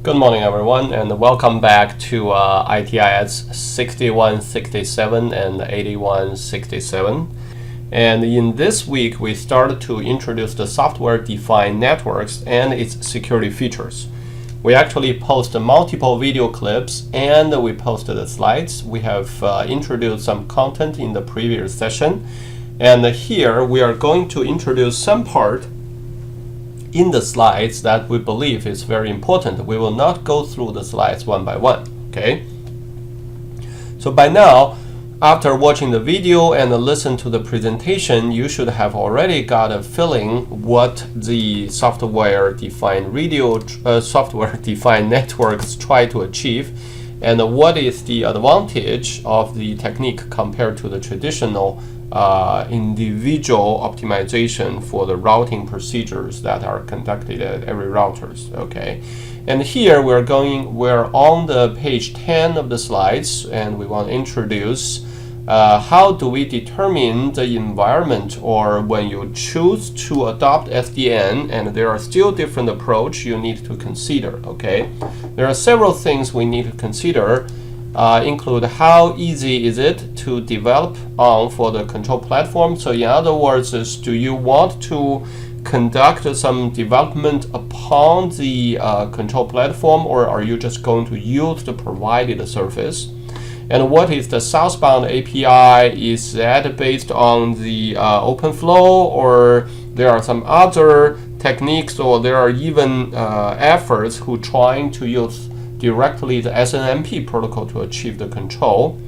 Good morning, everyone, and welcome back to ITIS 6167 and 8167. And in this week, we started to introduce the software-defined networks and its security features. We actually posted multiple video clips and we posted the slides. We have introduced some content in the previous session. And here we are going to introduce some part in the slides that we believe is very important. We will not go through the slides one by one, okay? So by now, after watching the video and listen to the presentation, you should have already got a feeling what the software-defined software-defined networks try to achieve, and what is the advantage of the technique compared to the traditional individual optimization for the routing procedures that are conducted at every routers. Okay, and here we're on the page 10 of the slides, and we want to introduce how do we determine the environment, or when you choose to adopt SDN, and there are still different approach you need to consider. Okay, there are several things we need to consider. Include how easy is it to develop on for the control platform. So in other words, do you want to conduct some development upon the control platform, or are you just going to use the provided service? And what is the southbound API? Is that based on the OpenFlow, or there are some other techniques, or there are even efforts who trying to use directly the SNMP protocol to achieve the control?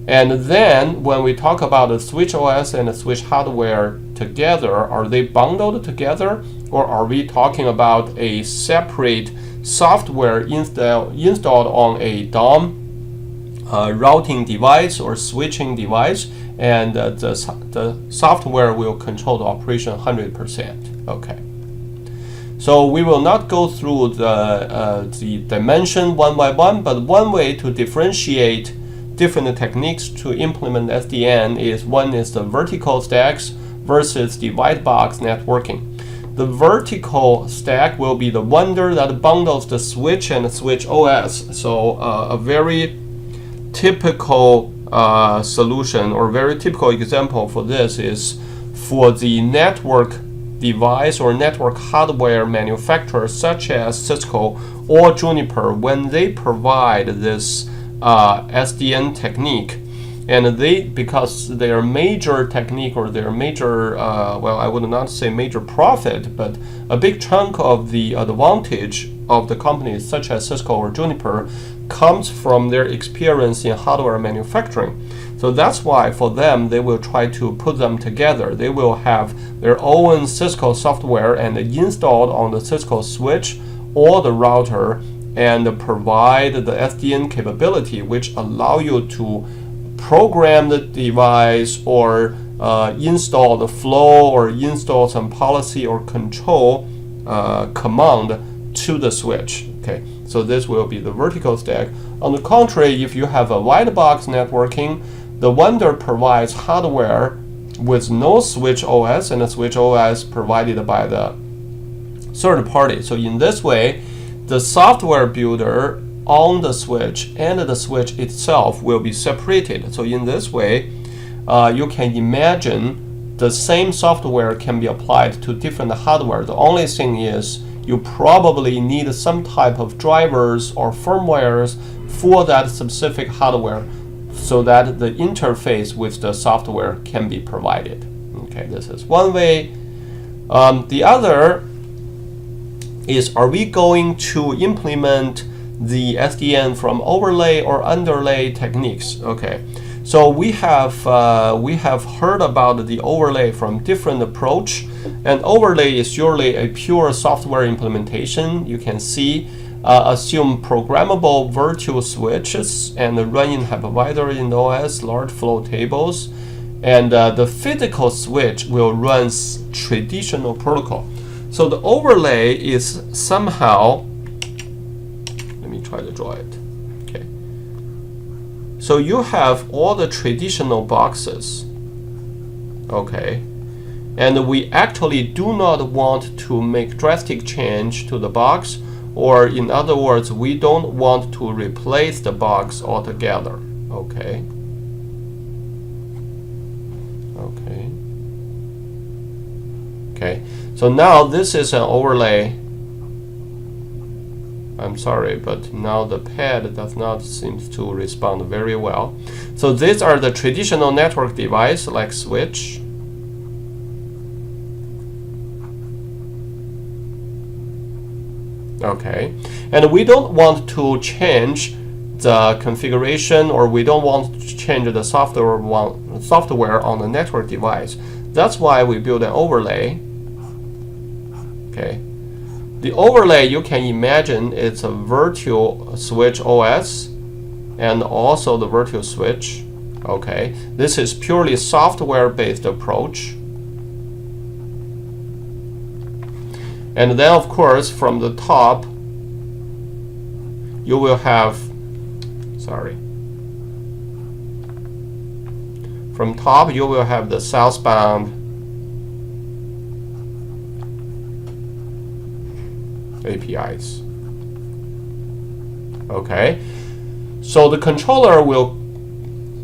And then when we talk about the switch OS and the switch hardware together, are they bundled together, or are we talking about a separate software installed on a DOM routing device or switching device, and the software will control the operation 100%? Okay. So we will not go through the dimension one by one, but one way to differentiate different techniques to implement SDN is one is the vertical stacks versus the white box networking. The vertical stack will be the one that bundles the switch and the switch OS. So a very typical solution or very typical example for this is for the network device or network hardware manufacturers such as Cisco or Juniper. When they provide this SDN technique, and because their major technique or their major well, I would not say major profit, but a big chunk of the advantage of the companies such as Cisco or Juniper comes from their experience in hardware manufacturing. So that's why for them, they will try to put them together. They will have their own Cisco software and installed on the Cisco switch or the router, and provide the SDN capability, which allow you to program the device or install the flow or install some policy or control command to the switch. Okay, so this will be the vertical stack. On the contrary, if you have a white box networking, the vendor provides hardware with no switch OS, and a switch OS provided by the third party. So in this way, the software builder on the switch and the switch itself will be separated. So in this way, you can imagine the same software can be applied to different hardware. The only thing is you probably need some type of drivers or firmwares for that specific hardware, so that the interface with the software can be provided. Okay, this is one way. The other is, are we going to implement the SDN from overlay or underlay techniques? Okay, so we have heard about the overlay from different approach, and overlay is usually a pure software implementation. You can see assume programmable virtual switches and run in hypervisor in OS, large flow tables, and the physical switch will run traditional protocol. So the overlay is somehow, let me try to draw it. Okay. So you have all the traditional boxes. Okay. And we actually do not want to make drastic change to the box. or in other words, we don't want to replace the box altogether. Okay. Okay, so now this is an overlay. I'm sorry, but now the pad does not seem to respond very well. So these are the traditional network device like switch. Okay, and we don't want to change the configuration, or we don't want to change the software on the network device. That's why we build an overlay. Okay, the overlay, you can imagine it's a virtual switch OS and also the virtual switch. Okay, this is purely software-based approach. And then, of course, from the top, you will have, from top, you will have the southbound APIs. Okay, so the controller will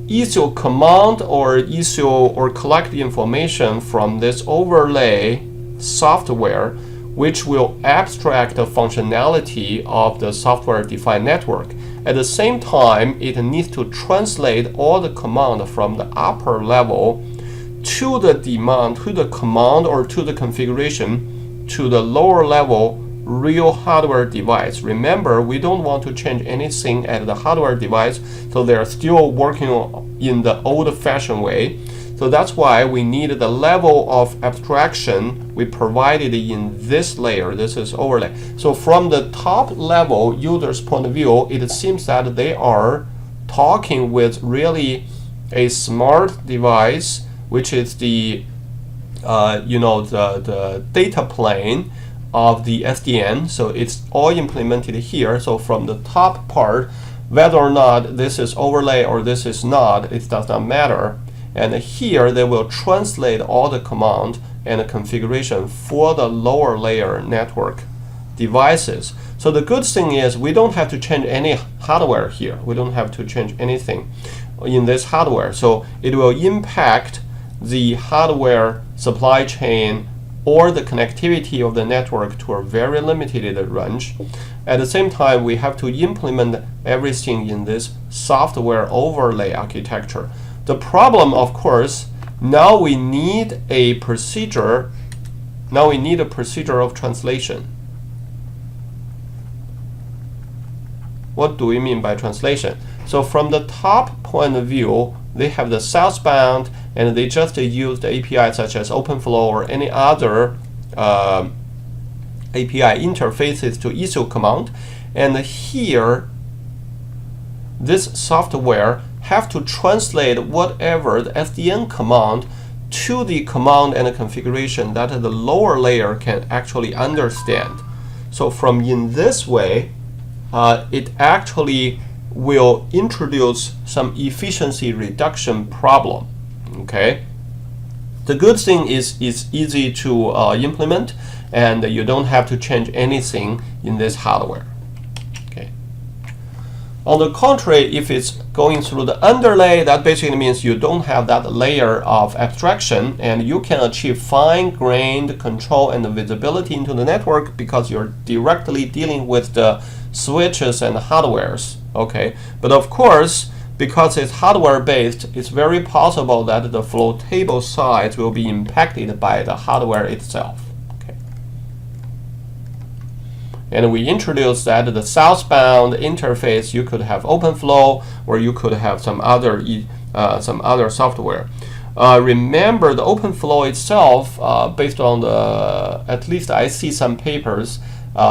issue command or issue or collect the information from this overlay software, which will abstract the functionality of the software-defined network. At the same time, it needs to translate all the command from the upper level to the demand, to the command or to the configuration to the lower level real hardware device. Remember, we don't want to change anything at the hardware device, so they're still working in the old-fashioned way. So that's why we need the level of abstraction we provided in this layer. This is overlay. So from the top level user's point of view, it seems that they are talking with really a smart device, which is the the data plane of the SDN. So it's all implemented here. So from the top part, whether or not this is overlay or this is not, it does not matter. And here they will translate all the command and the configuration for the lower layer network devices. So the good thing is we don't have to change any hardware here. We don't have to change anything in this hardware. So it will impact the hardware supply chain or the connectivity of the network to a very limited range. At the same time, we have to implement everything in this software overlay architecture. The problem, of course, now we need a procedure. Now we need a procedure of translation. What do we mean by translation? So from the top point of view, they have the southbound, and they just use the API such as OpenFlow or any other API interfaces to issue command. And here, this software have to translate whatever the SDN command to the command and the configuration that the lower layer can actually understand. So from in this way, it actually will introduce some efficiency reduction problem. Okay. The good thing is it's easy to implement, and you don't have to change anything in this hardware. Okay. On the contrary, if it's going through the underlay, that basically means you don't have that layer of abstraction, and you can achieve fine-grained control and visibility into the network because you're directly dealing with the switches and hardwares. Okay, but of course, because it's hardware-based, it's very possible that the flow table size will be impacted by the hardware itself. Okay. And we introduced that the southbound interface, you could have OpenFlow, or you could have some other software. Remember, the OpenFlow itself, based on at least I see some papers,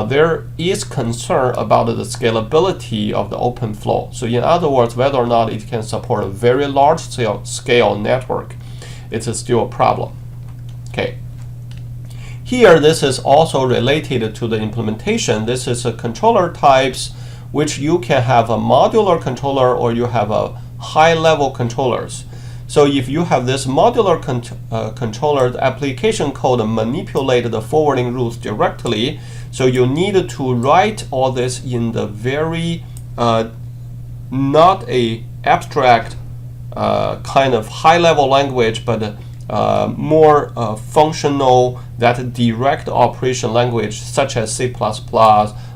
there is concern about the scalability of the OpenFlow. So in other words, whether or not it can support a very large scale network, it's still a problem. Okay. Here, this is also related to the implementation. This is a controller types, which you can have a modular controller or you have a high-level controllers. So if you have this modular controller, the application code manipulate the forwarding rules directly. So you need to write all this in the very not a abstract kind of high-level language, but more functional, that direct operation language such as C++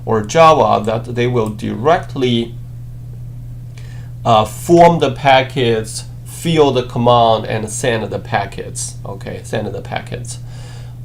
or Java, that they will directly form the packets, fill the command, and send the packets. Okay, send the packets.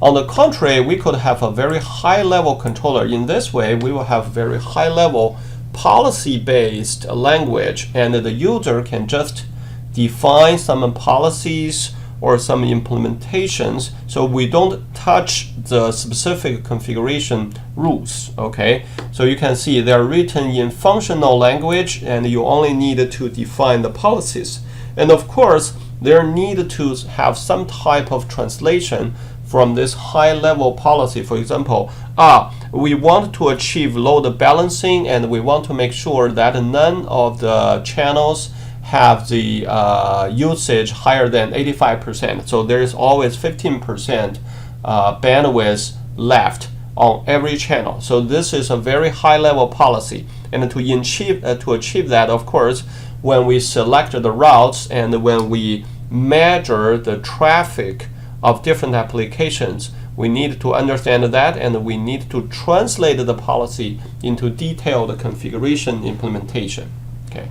On the contrary, we could have a very high-level controller. In this way, we will have very high-level policy-based language, and the user can just define some policies or some implementations, so we don't touch the specific configuration rules. Okay, so you can see they're written in functional language, and you only need to define the policies. And of course, there need to have some type of translation from this high-level policy. For example, we want to achieve load balancing, and we want to make sure that none of the channels have the usage higher than 85%. So there is always 15% bandwidth left on every channel. So this is a very high-level policy. And to achieve that, of course, when we select the routes and when we measure the traffic of different applications, we need to understand that, and we need to translate the policy into detailed configuration implementation. Okay.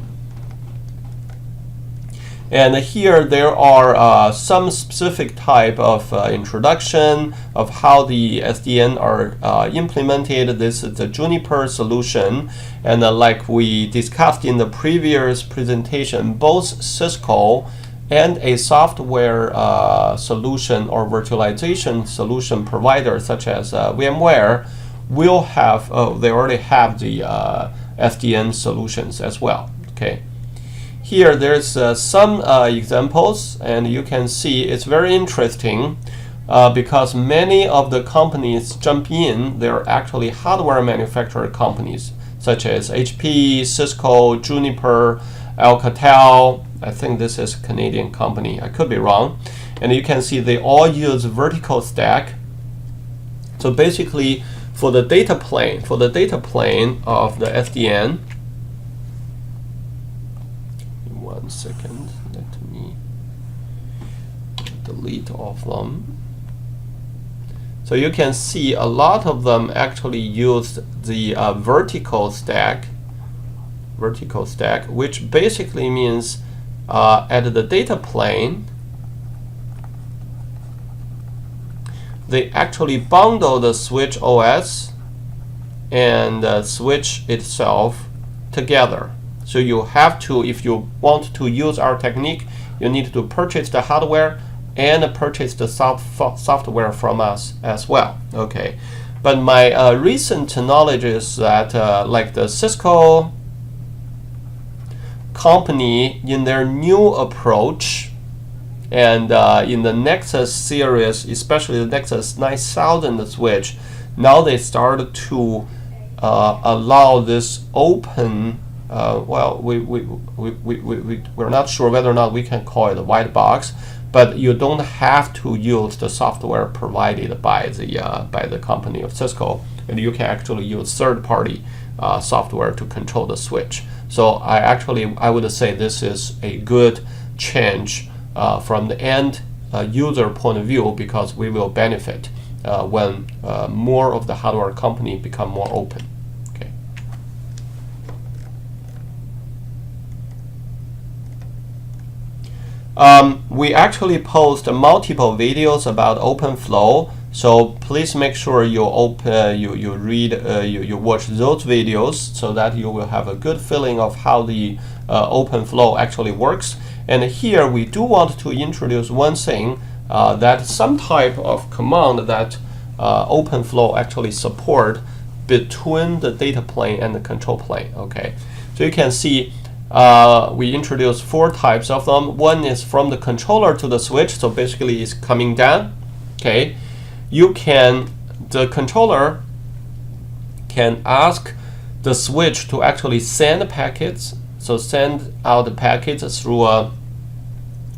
And here there are some specific type of introduction of how the SDN are implemented. This is the Juniper solution, and like we discussed in the previous presentation, both Cisco and a software solution or virtualization solution provider such as VMware will have, they already have the SDN solutions as well. Okay. Here there's some examples, and you can see it's very interesting because many of the companies jump in. They're actually hardware manufacturer companies such as HP, Cisco, Juniper, Alcatel. I think this is a Canadian company. I could be wrong. And you can see they all use vertical stack. So basically, for the data plane of the SDN, one second, let me delete all of them. So you can see a lot of them actually use the vertical stack, which basically means at the data plane, they actually bundle the switch OS and switch itself together. So you have to, if you want to use our technique, you need to purchase the hardware and purchase the software from us as well. Okay, but my recent knowledge is that like the Cisco company, in their new approach, and in the Nexus series, especially the Nexus 9000 switch, now they started to allow this open. Well, we're not sure whether or not we can call it a white box, but you don't have to use the software provided by the company of Cisco, and you can actually use third-party software to control the switch. So I would say this is a good change from the end user point of view, because we will benefit when more of the hardware company become more open. Okay. We actually post multiple videos about OpenFlow, so please make sure you you watch those videos so that you will have a good feeling of how the OpenFlow actually works. And here we do want to introduce one thing, that some type of command that OpenFlow actually support between the data plane and the control plane. Okay, so you can see we introduced 4 types of them. One is from the controller to the switch, so basically it's coming down. Okay, the controller can ask the switch to actually send packets, so send out the packets through a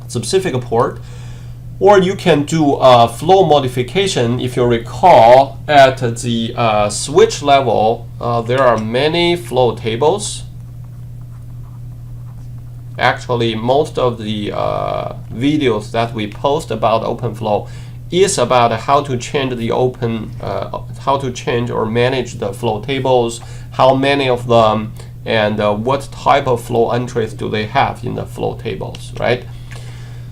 specific port. Or you can do a flow modification. If you recall, at the switch level, there are many flow tables. Actually, most of the videos that we post about OpenFlow is about how to change the how to change or manage the flow tables, how many of them, and what type of flow entries do they have in the flow tables, right?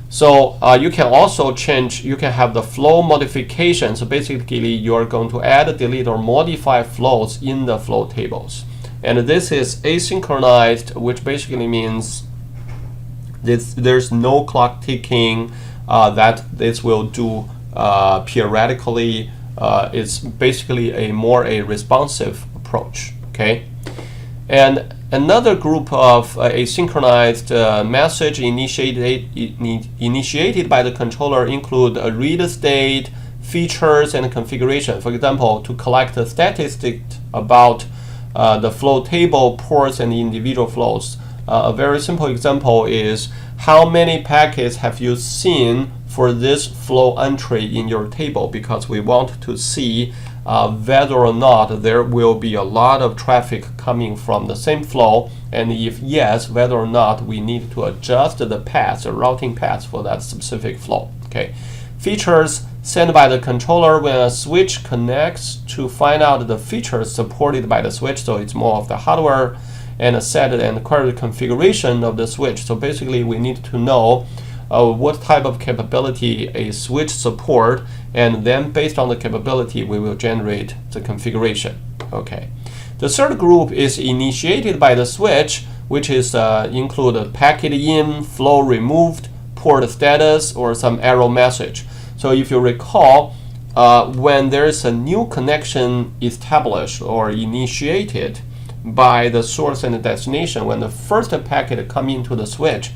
So you can also change, you can have the flow modification. So basically you're going to add, delete, or modify flows in the flow tables. And this is asynchronized, which basically means there's no clock ticking, that this will do periodically. It's basically a more responsive approach, okay? And another group of asynchronized message initiated by the controller include a read state, features, and configuration. For example, to collect a statistic about the flow table ports and individual flows. A very simple example is how many packets have you seen for this flow entry in your table, because we want to see whether or not there will be a lot of traffic coming from the same flow, and if yes, whether or not we need to adjust the paths or routing paths for that specific flow. Okay. Features sent by the controller when a switch connects to find out the features supported by the switch, so it's more of the hardware, and a set and query configuration of the switch. So basically we need to know what type of capability a switch support, and then based on the capability we will generate the configuration. Okay. The third group is initiated by the switch, which is include packet in, flow removed, port status, or some error message. So if you recall, when there is a new connection established or initiated by the source and the destination, when the first packet come into the switch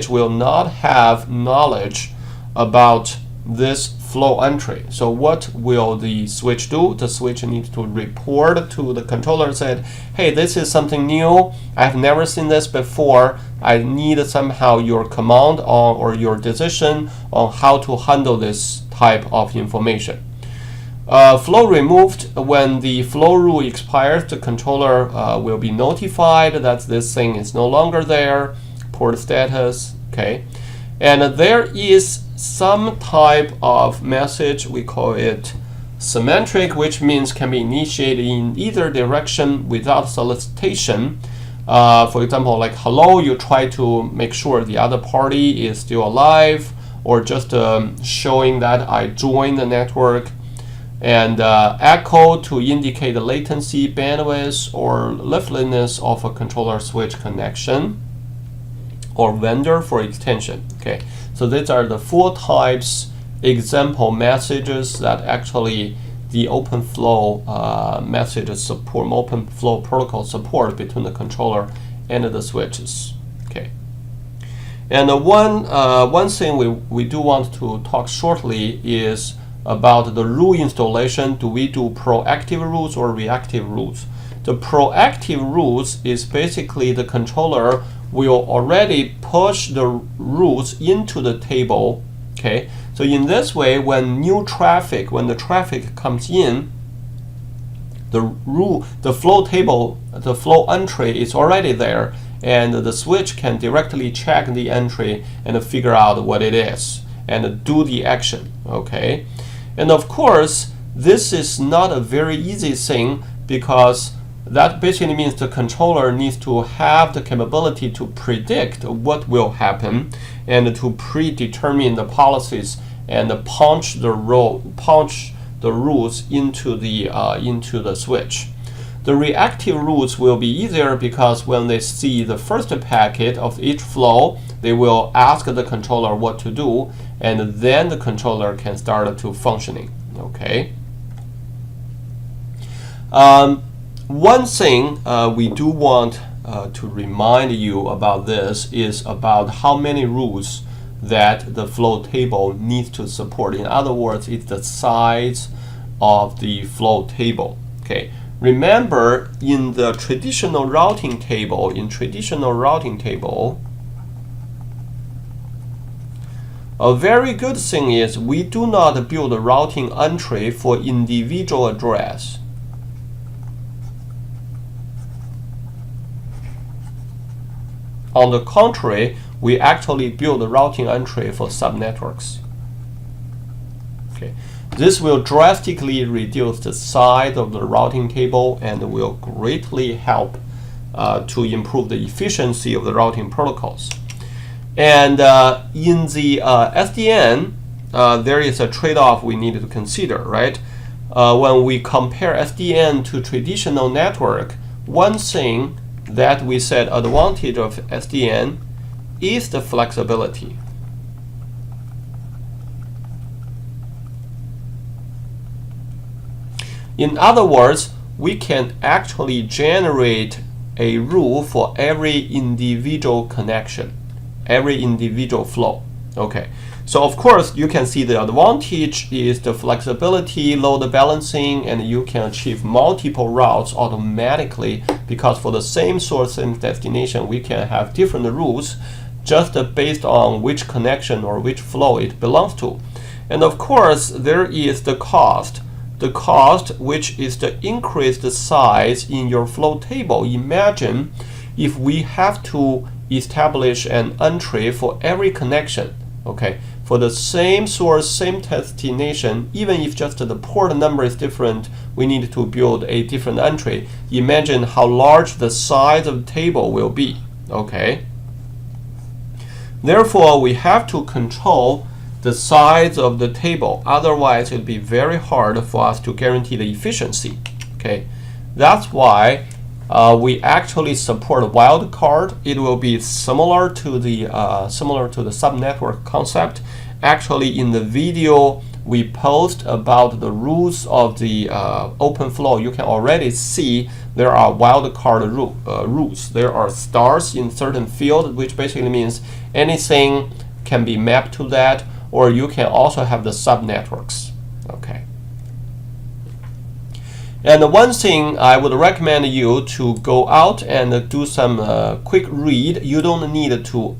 will not have knowledge about this flow entry. So what will the switch do? The switch needs to report to the controller, said, hey, this is something new. I've never seen this before. I need somehow your command on or your decision on how to handle this type of information. Flow removed, when the flow rule expires, the controller will be notified that this thing is no longer there. Port status, okay. And there is some type of message, we call it symmetric, which means can be initiated in either direction without solicitation. For example, like hello, you try to make sure the other party is still alive, or just showing that I joined the network. And echo to indicate the latency, bandwidth, or liveliness of a controller switch connection, or vendor for extension. Okay, so these are the 4 types example messages that actually the OpenFlow messages support, OpenFlow protocol support between the controller and the switches. Okay, and one thing we do want to talk shortly is about the rule installation. Do we do proactive rules or reactive rules? The proactive rules is basically the controller will already push the rules into the table. Okay, so in this way, when the traffic comes in, the flow table, the flow entry is already there, and the switch can directly check the entry and figure out what it is and do the action. Okay. And of course, this is not a very easy thing, because that basically means the controller needs to have the capability to predict what will happen and to predetermine the policies and punch the rules into the switch. The reactive rules will be easier, because when they see the first packet of each flow, they will ask the controller what to do, and then the controller can start to functioning. Okay. One thing we do want to remind you about this is about how many rules that the flow table needs to support. In other words, it's the size of the flow table. Okay. Remember, in the traditional routing table, A very good thing is we do not build a routing entry for individual address. On the contrary, we actually build a routing entry for subnetworks. Okay. This will drastically reduce the size of the routing table and will greatly help to improve the efficiency of the routing protocols. And in the SDN, there is a trade-off we need to consider, right? When we compare SDN to traditional network, one thing that we said advantage of SDN is the flexibility. In other words, we can actually generate a rule for every individual connection, every individual flow. Okay, so of course you can see the advantage is the flexibility, load balancing, and you can achieve multiple routes automatically because for the same source, same destination, we can have different rules just based on which connection or which flow it belongs to. And of course, there is the cost. The cost, which is the increased size in your flow table. Imagine if we have to establish an entry for every connection, okay, for the same source, same destination, even if just the port number is different, we need to build a different entry. Imagine how large the size of the table will be, okay? Therefore, we have to control the size of the table. Otherwise, it will be very hard for us to guarantee the efficiency. Okay, that's why we actually support a wildcard. It will be similar to the subnetwork concept. Actually, in the video we post about the rules of the open flow, you can already see there are wildcard rules. There are stars in certain field, which basically means anything can be mapped to that, or you can also have the subnetworks. Okay. And one thing I would recommend you to go out and do some quick read. You don't need to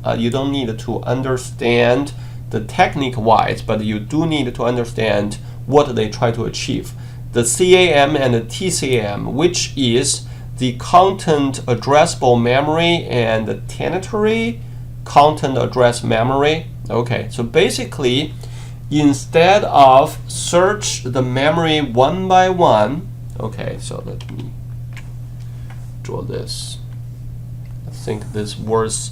understand the technique wise, but you do need to understand what they try to achieve. The CAM and the TCAM, which is the content addressable memory and the tenetary content address memory. Okay, so basically, instead of search the memory one by one, okay, so let me draw this. I think this worth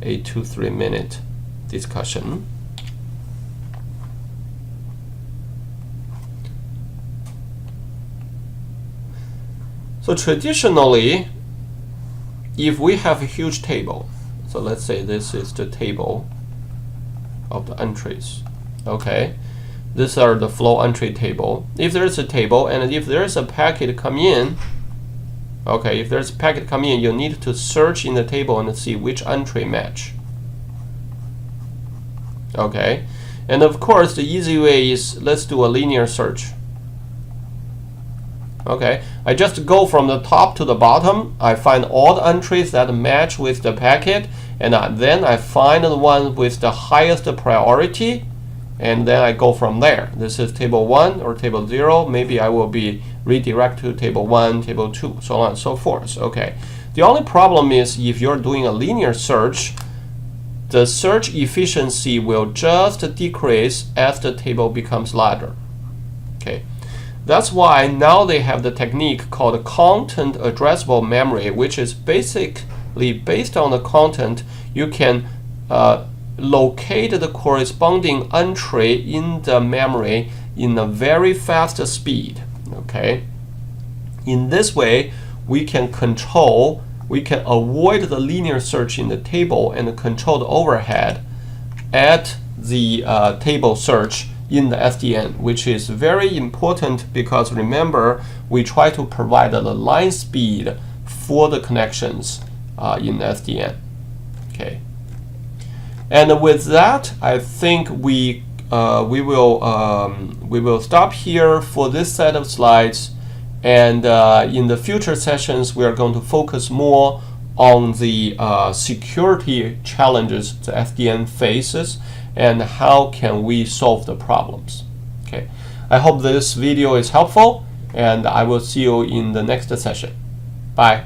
a 2-3 minute discussion. So traditionally, if we have a huge table, so let's say this is the table of the entries. Okay, these are the flow entry table. If there's a table and if there's a packet come in, okay, if there's a packet come in, you need to search in the table and see which entry match. Okay, and of course the easy way is let's do a linear search. Okay, I just go from the top to the bottom. I find all the entries that match with the packet, and then I find the one with the highest priority, and then I go from there. This is table 1 or table 0. Maybe I will be redirected to table 1, table 2, so on and so forth. Okay. The only problem is if you're doing a linear search, the search efficiency will just decrease as the table becomes larger. Okay. That's why now they have the technique called content addressable memory, which is basically based on the content, you can locate the corresponding entry in the memory in a very fast speed. Okay. In this way, we can avoid the linear search in the table and control the overhead at the table search in the SDN, which is very important because remember, we try to provide the line speed for the connections in SDN. Okay. And with that, I think we will stop here for this set of slides. And in the future sessions, we are going to focus more on the security challenges the SDN faces, and how can we solve the problems. Okay, I hope this video is helpful, and I will see you in the next session. Bye.